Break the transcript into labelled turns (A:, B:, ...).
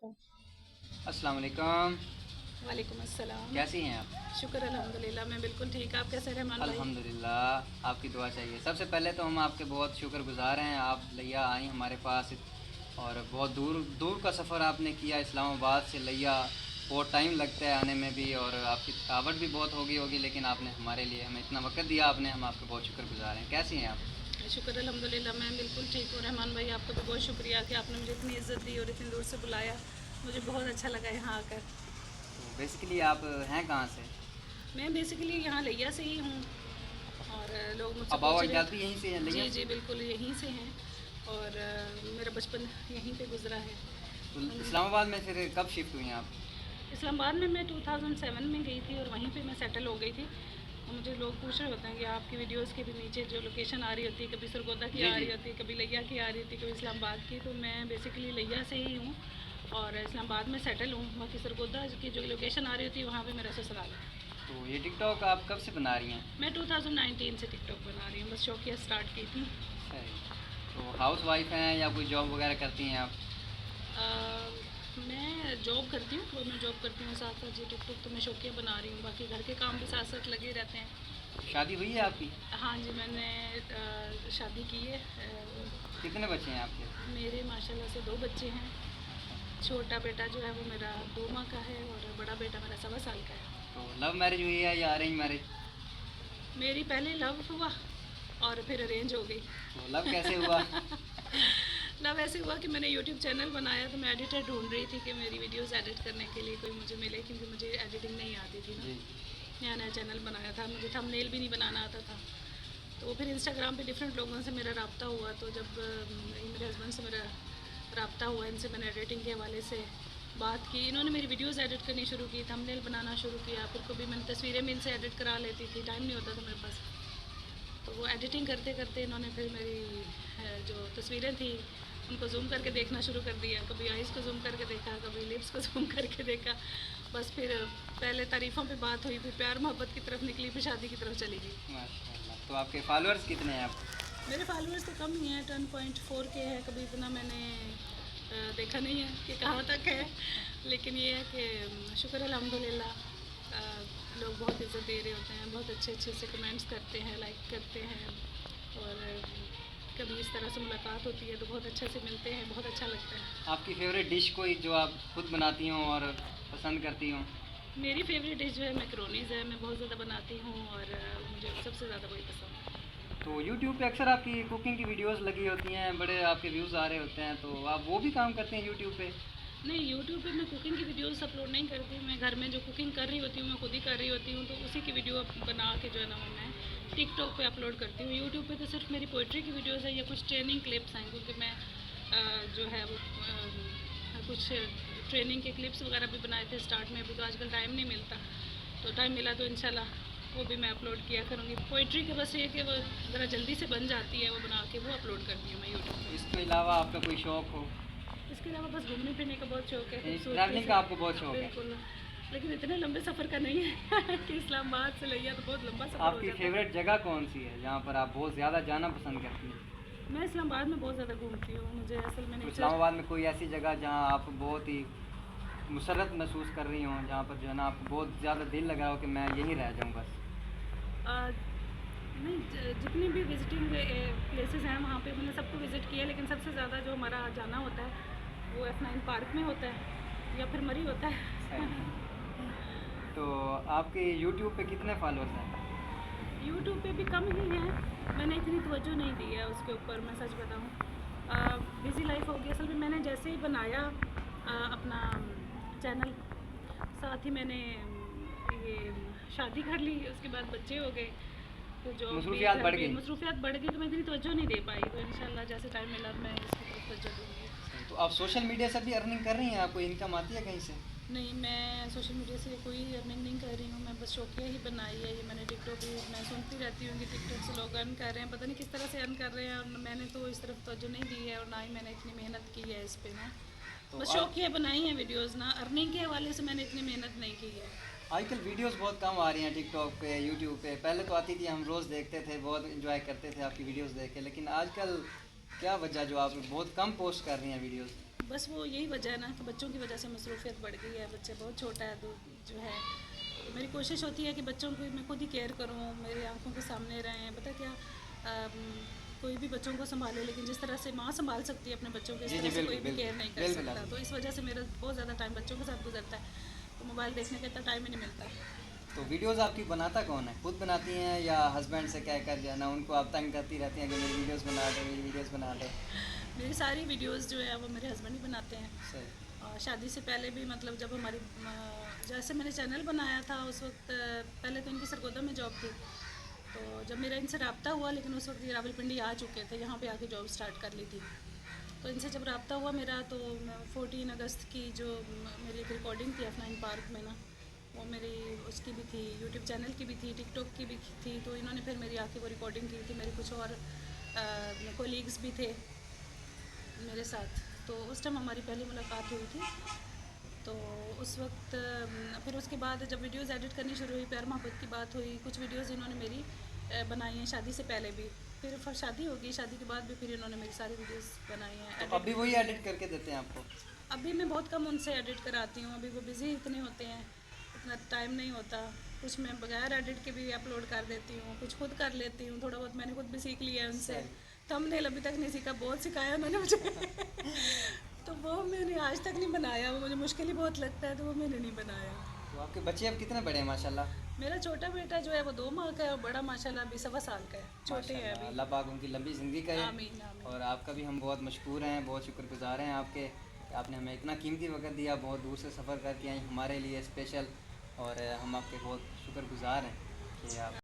A: अस्सलाम वालेकुम।
B: वालेकुम अस्सलाम।
A: कैसी हैं आप?
B: शुक्र अल्हम्दुलिल्लाह, मैं बिल्कुल ठीक। आप कैसे रहमान भाई?
A: अल्हम्दुलिल्लाह, आपकी दुआ चाहिए। सबसे पहले तो हम आपके बहुत शुक्रगुज़ार हैं, आप लिया आई हमारे पास और बहुत दूर दूर का सफ़र आपने किया इस्लामाबाद से लिया। बहुत टाइम लगता है आने में भी और आपकी थकावट भी बहुत होगी लेकिन आपने हमारे लिए हमें इतना वक्त दिया आपने, हम आपके बहुत शुक्रगुज़ार हैं। कैसी हैं आप?
B: शुक्र अल्हम्दुलिल्लाह, मैं बिल्कुल ठीक हूँ। रहमान भाई, आपका भी बहुत शुक्रिया कि आपने मुझे इतनी इज़्ज़त दी और इतनी दूर से बुलाया। मुझे बहुत अच्छा लगा यहाँ आकर।
A: तो बेसिकली आप हैं कहाँ से?
B: मैं बेसिकली यहाँ लिया से ही हूँ और लोग मुझसे
A: आबा व
B: पूछ
A: अजदाद भी
B: रहे।
A: यहीं से हैं, लिया
B: जी
A: से?
B: जी बिल्कुल यहीं से हैं और मेरा बचपन यहीं पे गुजरा है।
A: तो इस्लामाबाद में फिर कब शिफ्ट हुई हैं आप?
B: इस्लामाबाद में मैं 2007 में गई थी और वहीं पे मैं सेटल हो गई थी। और मुझे लोग पूछ रहे होते हैं कि आपकी वीडियोस के भी नीचे जो लोकेशन आ रही होती है, कभी सरगोदा की
A: जी
B: आ
A: जी।
B: रही होती है, कभी लिया की आ रही होती है, कभी इस्लामाबाद की। तो मैं बेसिकली लिया से ही हूँ और इस्लामाबाद में सेटल हूँ। बाकी सरगोदा की जो लोकेशन आ रही होती है वहाँ पर मेरा ससुराल है।
A: तो ये टिकटॉक आप कब से बना रही हैं?
B: मैं 2019 से टिकटॉक बना रही हूँ, बस शौकिया स्टार्ट की थी।
A: सही। तो हाउस वाइफ हैं या कोई जॉब वगैरह करती हैं आप?
B: अ, मैं जॉब करती हूँ, गवर्नमेंट जॉब करती हूँ। साथ साथ ये टिकटॉक तो मैं शौकिया बना रही हूँ, बाकी घर के काम भी साथ साथ लगे रहते हैं।
A: शादी हुई है आपकी?
B: हाँ जी, मैंने शादी की है।
A: कितने बच्चे हैं आपके?
B: मेरे माशाल्लाह से 2 बच्चे हैं। छोटा बेटा जो है वो मेरा 2 माह का है और बड़ा बेटा मेरा 1.25 साल का है।
A: तो लव मैरिज हुई है या अरेंज मैरिज?
B: मेरी पहले लव हुआ और फिर अरेंज हो गई।
A: तो लव कैसे हुआ?
B: लव ऐसे हुआ कि मैंने यूट्यूब चैनल बनाया तो मैं एडिटर ढूंढ रही थी कि मेरी वीडियोस एडिट करने के लिए कोई मुझे मिले, क्योंकि मुझे एडिटिंग नहीं आती थी ना।
A: जी।
B: नया नया चैनल बनाया था, मुझे थंबनेल भी नहीं बनाना आता था। तो फिर इंस्टाग्राम पे डिफरेंट लोगों से मेरा रब्ता हुआ, तो जब मेरे हस्बैंड से मेरा रब्ता हुआ, इनसे मैंने एडिटिंग के हवाले से बात की। इन्होंने मेरी वीडियोस एडिट करनी शुरू की, थंबनेल बनाना शुरू किया। फिर कभी मैंने तस्वीरें भी इनसे एडिट करा लेती थी, टाइम नहीं होता था मेरे पास। तो वो एडिटिंग करते करते इन्होंने फिर मेरी जो तस्वीरें थी उनको जूम करके देखना शुरू कर दिया। कभी आइज़ को जूम करके देखा, कभी लिप्स को जूम करके देखा। बस फिर पहले तारीफ़ों पे बात हुई, फिर प्यार मोहब्बत की तरफ निकली, फिर शादी की तरफ चली गई।
A: माशाल्लाह। तो आपके फॉलोअर्स कितने हैं आप?
B: मेरे फॉलोअर्स तो कम ही हैं, 10.4 के हैं। कभी इतना मैंने देखा नहीं है कि कहाँ तक है, लेकिन ये है कि शुक्र अल्हम्दुलिल्लाह, लोग बहुत इज़्ज़त दे रहे होते हैं, बहुत अच्छे अच्छे से कमेंट्स करते हैं, लाइक करते हैं। और कभी इस तरह से मुलाकात होती है तो बहुत अच्छे से मिलते हैं, बहुत अच्छा लगता है।
A: आपकी फेवरेट डिश कोई जो आप खुद बनाती हों और पसंद करती हों?
B: मेरी फेवरेट डिश जो है मैक्रोनीज़ है, मैं बहुत ज़्यादा बनाती हूँ और मुझे सबसे ज़्यादा वही पसंद है।
A: तो यूट्यूब पे अक्सर आपकी कुकिंग की वीडियोस लगी होती हैं, बड़े आपके व्यूज़ आ रहे होते हैं, तो आप वो भी काम करते हैं यूट्यूब पे?
B: नहीं, यूट्यूब पे मैं कुकिंग की वीडियोस अपलोड नहीं करती। मैं घर में जो कुकिंग कर रही होती हूँ मैं खुद ही कर रही होती हूँ, तो उसी की वीडियो बना के जो है ना वो मैं टिकटॉक पे अपलोड करती हूँ। यूट्यूब पे तो सिर्फ मेरी पोइट्री की वीडियोस है या कुछ ट्रेनिंग क्लिप्स हैं, क्योंकि मैं जो है वो कुछ ट्रेनिंग के क्लिप्स वगैरह भी बनाए थे स्टार्ट में। अभी तो आजकल टाइम नहीं मिलता, तो टाइम मिला तो इंशाल्लाह वो भी मैं अपलोड किया करूँगी। पोइट्री के बस ये कि वो ज़रा जल्दी से बन जाती है, वो बना के वो अपलोड करती हूँ मैं यूट्यूब पे।
A: इसके अलावा आपका कोई शौक़ हो?
B: इसके अलावा बस घूमने फिरने का बहुत शौक है, खूबसूरती
A: ट्रैवलिंग
B: से।
A: का आपको बहुत शौक़ है?
B: बिल्कुल, लेकिन इतने लंबे सफ़र का नहीं है कि इस्लामाबाद से लिया तो बहुत लंबा सफ़र हो
A: आपकी
B: जाता है।
A: फेवरेट जगह कौन सी है जहाँ पर आप बहुत ज़्यादा जाना पसंद करती हैं?
B: मैं इस्लामाबाद में बहुत ज़्यादा घूमती हूँ, मुझे असल में
A: तो
B: नेचर।
A: इस्लामाबाद में कोई ऐसी जगह जहाँ आप बहुत ही मुसर्रत महसूस कर रही हों, जहाँ पर जो है ना आपको बहुत ज़्यादा दिल लगा हो कि मैं यहीं रह जाऊँ बस?
B: नहीं, जितनी भी विजिटिंग प्लेसेस हैं वहाँ पे मैंने सबको विज़िट किया, लेकिन सबसे ज़्यादा जो हमारा जाना होता है वो F9 पार्क में होता है या फिर मरी होता है।
A: सही। तो आपके यूट्यूब पे कितने फॉलोअर्स हैं?
B: यूट्यूब पे भी कम ही है, मैंने इतनी तवज्जो नहीं दी है उसके ऊपर, मैं सच बताऊँ। बिज़ी लाइफ हो गई। असल में मैंने जैसे ही बनाया अपना चैनल, साथ ही मैंने ये शादी कर ली, उसके बाद बच्चे हो गए, तो जॉब भी
A: मसरूफियात
B: घर
A: बढ़
B: भी
A: गई?
B: मसरूफियात बढ़ गई, तो मैं इतनी तवज्जो नहीं दे पाई। तो इंशाल्लाह जैसे टाइम मिला मैं इसकी तरफ तवज्जो दूँगी।
A: तो आप सोशल मीडिया से भी अर्निंग कर रही हैं? आपको इनकम आती है कहीं से?
B: नहीं, मैं सोशल मीडिया से कोई अर्निंग नहीं कर रही हूँ, मैं बस शौकिया ही बनाई है। ये मैंने टिकटॉक भी मैं सुनती रहती हूँ कि टिकटॉक से लोग अर्न कर रहे हैं, पता नहीं किस तरह से अर्न कर रहे हैं, और मैंने तो इस तरफ तवज्जो नहीं दी है और ना ही मैंने इतनी मेहनत की है इस पे ना।
A: तो
B: बस
A: आप
B: शौकिया बनाई हैं वीडियोज़ ना, अर्निंग के हवाले से मैंने इतनी मेहनत नहीं की है।
A: आजकल वीडियोस बहुत कम आ रही हैं टिकटॉक पे, यूट्यूब पे। पहले तो आती थी, हम रोज़ देखते थे, बहुत इंजॉय करते थे आपकी वीडियोस देख के, लेकिन आजकल क्या वजह जो आप बहुत कम पोस्ट कर रही हैं वीडियोस?
B: बस वो यही वजह है ना कि बच्चों की वजह से मसरूफियत बढ़ गई है, बच्चे बहुत छोटा है तो जो है तो मेरी कोशिश होती है कि बच्चों की मैं खुद ही केयर करूँ, मेरी आंखों के सामने रहें। पता क्या कोई भी बच्चों को संभाले, लेकिन जिस तरह से माँ संभाल सकती है अपने बच्चों के, इस
A: जी जी
B: तरह से कोई
A: बिल्कुल
B: भी केयर नहीं कर
A: बिल्कुल
B: सकता। तो इस वजह से मेरा बहुत ज़्यादा टाइम बच्चों के साथ गुजरता है, तो मोबाइल देखने का इतना टाइम ही नहीं मिलता।
A: तो वीडियोस आपकी बनाता कौन है, खुद बनाती हैं या हस्बैंड से कह कर जाना उनको आप तंग करती रहती हैं कि मेरी वीडियोस बना दो, मेरी वीडियोस बना दो?
B: मेरी सारी वीडियोस जो है वो मेरे हस्बैंड ही बनाते हैं।
A: सही।
B: और शादी से पहले भी मतलब जब हमारी जैसे मैंने चैनल बनाया था उस वक्त पहले तो इनकी सरगोदा में जॉब थी, तो जब मेरा इनसे रब्ता हुआ, लेकिन उस वक्त ये रावलपिंडी आ चुके थे, यहाँ पे आके जॉब स्टार्ट कर ली थी। तो इनसे जब रब्ता हुआ मेरा, तो 14 अगस्त की जो मेरी एक रिकॉर्डिंग थी F9 पार्क में ना, वो मेरी उसकी भी थी, यूट्यूब चैनल की भी थी, टिकटॉक की भी थी। तो इन्होंने फिर मेरी आके वो रिकॉर्डिंग की थी। मेरे कुछ और कोलीग्स भी थे मेरे साथ, तो उस टाइम हमारी पहली मुलाकात हुई थी। तो उस वक्त फिर उसके बाद जब वीडियोस एडिट करनी शुरू हुई, प्यार मोहब्बत की बात हुई, कुछ वीडियोस इन्होंने मेरी बनाई हैं शादी से पहले भी, फिर शादी हो गई, शादी के बाद भी फिर इन्होंने मेरी सारी वीडियोस बनाई हैं।
A: तो अभी वही एडिट करके देते हैं आपको?
B: अभी मैं बहुत कम उनसे एडिट कराती हूँ, अभी वो बिज़ी इतने होते हैं, इतना टाइम नहीं होता। कुछ मैं बगैर एडिट के भी अपलोड कर देती हूँ, कुछ खुद कर लेती हूँ, थोड़ा बहुत मैंने खुद भी सीख लिया है उनसे। थंबनेल अभी तक नहीं सीखा, बहुत सिखाया उन्होंने मुझे तो वो मैंने आज तक नहीं बनाया, वो मुझे मुश्किल ही बहुत लगता है, तो वो मैंने नहीं बनाया।
A: तो आपके बच्चे अब कितने बड़े हैं माशाल्लाह?
B: मेरा छोटा बेटा जो है वो 2 माह का है, और बड़ा माशाल्लाह अभी 1.25 साल का है, छोटे हैं
A: माशाल्लाह,
B: अभी।
A: अल्लाह पाक उनकी लंबी ज़िंदगी करे।
B: आमीन आमीन।
A: और आपका भी हम बहुत मशकूर हैं, बहुत शुक्रगुजार हैं आपके कि आपने हमें इतना कीमती वक्त दिया, बहुत दूर से सफ़र करके आई हमारे लिए स्पेशल, और हम आपके बहुत शुक्रगुजार हैं कि आप